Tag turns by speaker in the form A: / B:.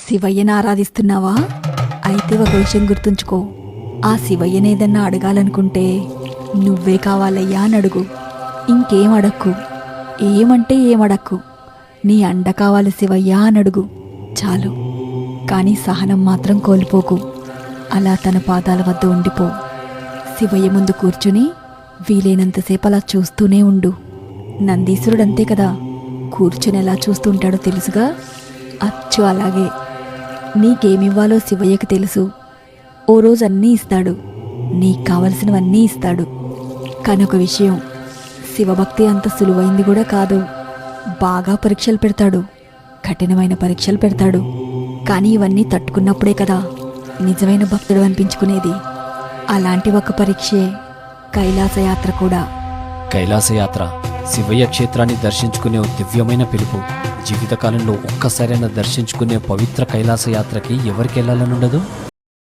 A: శివయ్యను ఆరాధిస్తున్నావా? అయితే ఒక విషయం గుర్తుంచుకో, ఆ శివయ్యనేదన్నా అడగాలనుకుంటే నువ్వే కావాలయ్యా అని అడుగు. ఇంకేం అడక్కు, ఏమంటే ఏమడక్కు. నీ అండ కావాలి శివయ్యా అని అడుగు చాలు. కానీ సహనం మాత్రం కోల్పోకు. అలా తన పాదాల వద్ద ఉండిపో. శివయ్య ముందు కూర్చుని వీలైనంతసేపు అలా చూస్తూనే ఉండు. నందీశ్వరుడంతే కదా, కూర్చుని ఎలా చూస్తుంటాడో తెలుసుగా, అచ్చు అలాగే. నీకేమివ్వాలో శివయ్యకు తెలుసు. ఓ రోజు అన్నీ ఇస్తాడు, నీకు కావలసినవన్నీ ఇస్తాడు. కానీ ఒక విషయం, శివభక్తి అంత సులువైంది కూడా కాదు. బాగా పరీక్షలు పెడతాడు, కఠినమైన పరీక్షలు పెడతాడు. కానీ ఇవన్నీ తట్టుకున్నప్పుడే కదా నిజమైన భక్తుడు అనిపించుకునేది. అలాంటి ఒక పరీక్షే కైలాసయాత్ర కూడా.
B: కైలాసయాత్ర శివయ్య క్షేత్రాన్ని దర్శించుకునే ఓ దివ్యమైన పిలుపు. జీవితకాలంలో ఒక్కసారైనా దర్శించుకునే పవిత్ర కైలాసయాత్రకి ఎవరికి వెళ్ళాలనుండదు?